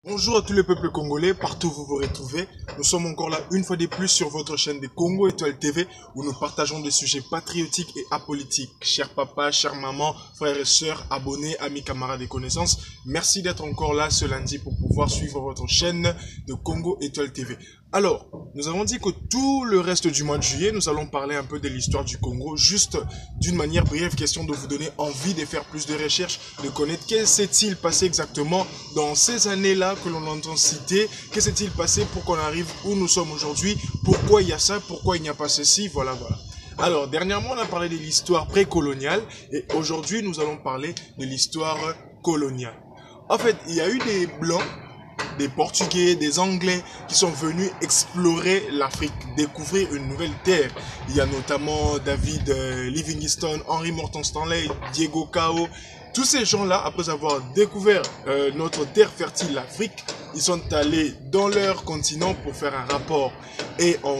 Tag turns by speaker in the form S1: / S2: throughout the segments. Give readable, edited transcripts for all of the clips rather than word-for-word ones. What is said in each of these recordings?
S1: Bonjour à tous les peuples congolais, partout où vous vous retrouvez. Nous sommes encore là une fois de plus sur votre chaîne de Congo Étoile TV où nous partageons des sujets patriotiques et apolitiques. Chers papas, chères mamans, frères et sœurs, abonnés, amis, camarades et connaissances, merci d'être encore là ce lundi pour pouvoir suivre votre chaîne de Congo Étoile TV. Alors, nous avons dit que tout le reste du mois de juillet, nous allons parler un peu de l'histoire du Congo, juste d'une manière brève, question de vous donner envie de faire plus de recherches, de connaître qu'est-ce s'est-il passé exactement dans ces années-là que l'on entend citer, qu'est-ce s'est-il passé pour qu'on arrive où nous sommes aujourd'hui, pourquoi il y a ça, pourquoi il n'y a pas ceci, voilà. Alors, dernièrement, on a parlé de l'histoire précoloniale et aujourd'hui, nous allons parler de l'histoire coloniale. En fait, il y a eu des Blancs, des Portugais, des Anglais qui sont venus explorer l'Afrique, découvrir une nouvelle terre. Il y a notamment David Livingstone, Henry Morton Stanley, Diego Cao. Tous ces gens-là, après avoir découvert notre terre fertile, l'Afrique, ils sont allés dans leur continent pour faire un rapport. Et en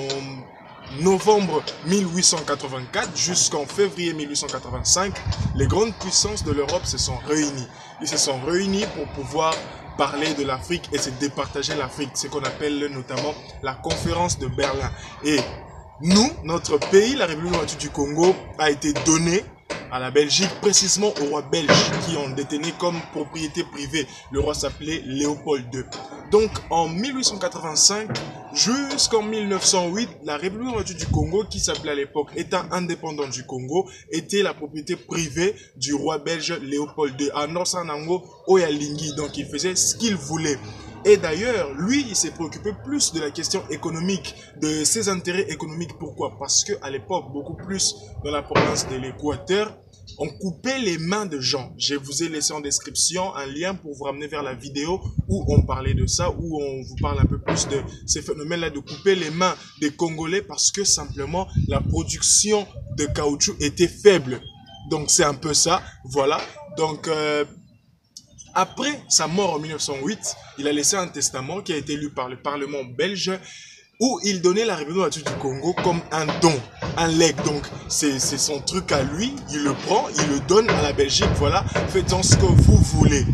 S1: novembre 1884 jusqu'en février 1885, les grandes puissances de l'Europe se sont réunies. Ils se sont réunis pour pouvoir parler de l'Afrique et se départager l'Afrique, ce qu'on appelle notamment la conférence de Berlin. Et nous, notre pays, la République du Congo, a été donné à la Belgique, précisément au roi belge qui en détenait comme propriété privée. Le roi s'appelait Léopold II. Donc en 1885 jusqu'en 1908, la République du Congo, qui s'appelait à l'époque État indépendant du Congo, était la propriété privée du roi belge Léopold II. À Norsanango, Oyalingi, donc il faisait ce qu'il voulait. Et d'ailleurs, lui, il s'est préoccupé plus de la question économique, de ses intérêts économiques. Pourquoi? Parce qu'à l'époque, beaucoup plus dans la province de l'Équateur, on coupait les mains de gens. Je vous ai laissé en description un lien pour vous ramener vers la vidéo où on parlait de ça, où on vous parle un peu plus de ces phénomènes-là de couper les mains des Congolais parce que simplement la production de caoutchouc était faible. Donc c'est un peu ça, voilà. Donc après sa mort en 1908, il a laissé un testament qui a été lu par le Parlement belge où il donnait la République du Congo comme un don, un legs. Donc c'est son truc à lui, il le prend, il le donne à la Belgique, voilà, faites-en ce que vous voulez.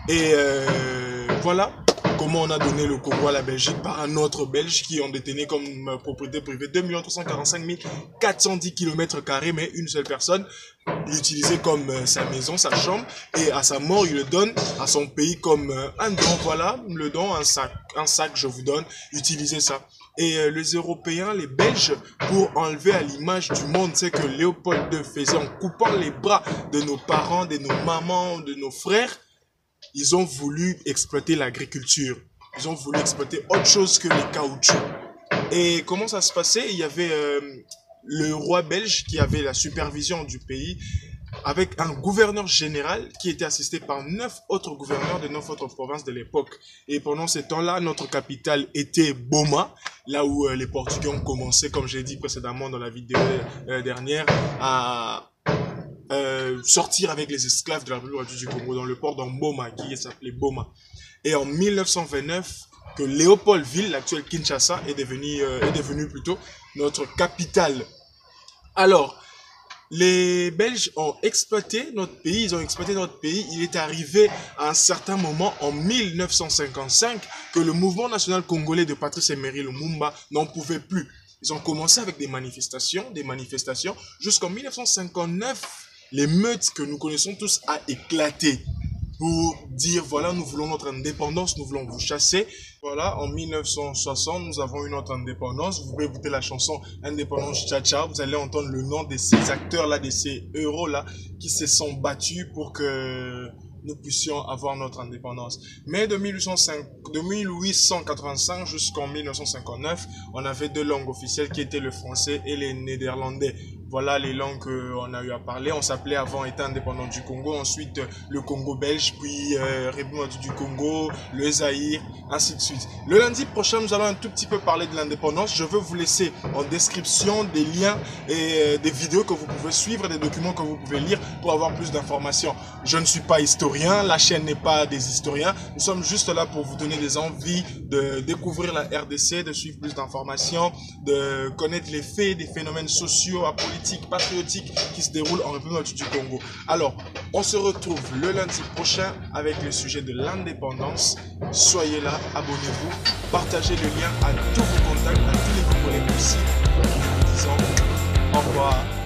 S1: Et voilà comment on a donné le Congo à la Belgique par un autre Belge qui en détenait comme propriété privée 2 345 410 km², mais une seule personne l'utilisait comme sa maison, sa chambre, et à sa mort, il le donne à son pays comme un don, voilà, le don, un sac, je vous donne, utilisez ça. Et les Européens, les Belges, pour enlever à l'image du monde, c'est que Léopold II faisait en coupant les bras de nos parents, de nos mamans, de nos frères. Ils ont voulu exploiter l'agriculture. Ils ont voulu exploiter autre chose que les caoutchoucs. Et comment ça se passait? Il y avait le roi belge qui avait la supervision du pays avec un gouverneur général qui était assisté par 9 autres gouverneurs de 9 autres provinces de l'époque. Et pendant ce temps-là, notre capitale était Boma, là où les Portugais ont commencé, comme j'ai dit précédemment dans la vidéo dernière, à sortir avec les esclaves de la République du Congo dans le port d'Mboma, qui s'appelait Boma. Et en 1929, que Léopoldville, l'actuel Kinshasa, est devenu plutôt notre capitale. Alors, les Belges ont exploité notre pays, Il est arrivé à un certain moment, en 1955, que le mouvement national congolais de Patrice Emery Lumumba n'en pouvait plus. Ils ont commencé avec des manifestations, jusqu'en 1959, l'émeute que nous connaissons tous a éclaté pour dire voilà, nous voulons notre indépendance, nous voulons vous chasser. Voilà, en 1960, nous avons eu notre indépendance. Vous pouvez écouter la chanson Indépendance Tcha-Tcha. Vous allez entendre le nom de ces acteurs-là, de ces héros-là qui se sont battus pour que nous puissions avoir notre indépendance. Mais de 1885 jusqu'en 1959, on avait deux langues officielles qui étaient le français et les néerlandais. Voilà les langues qu'on a eu à parler. On s'appelait avant État indépendant du Congo, ensuite le Congo belge, puis République du Congo, le Zaïre, ainsi de suite. Le lundi prochain, nous allons un tout petit peu parler de l'indépendance. Je veux vous laisser en description des liens et des vidéos que vous pouvez suivre, des documents que vous pouvez lire pour avoir plus d'informations. Je ne suis pas historien, la chaîne n'est pas des historiens. Nous sommes juste là pour vous donner des envies de découvrir la RDC, de suivre plus d'informations, de connaître les faits, des phénomènes sociaux, politiques, politique, patriotique qui se déroule en République du Congo. Alors, on se retrouve le lundi prochain avec le sujet de l'indépendance. Soyez là, abonnez-vous, partagez le lien à tous vos contacts, à tous les Congolais possibles. En vous disant au revoir.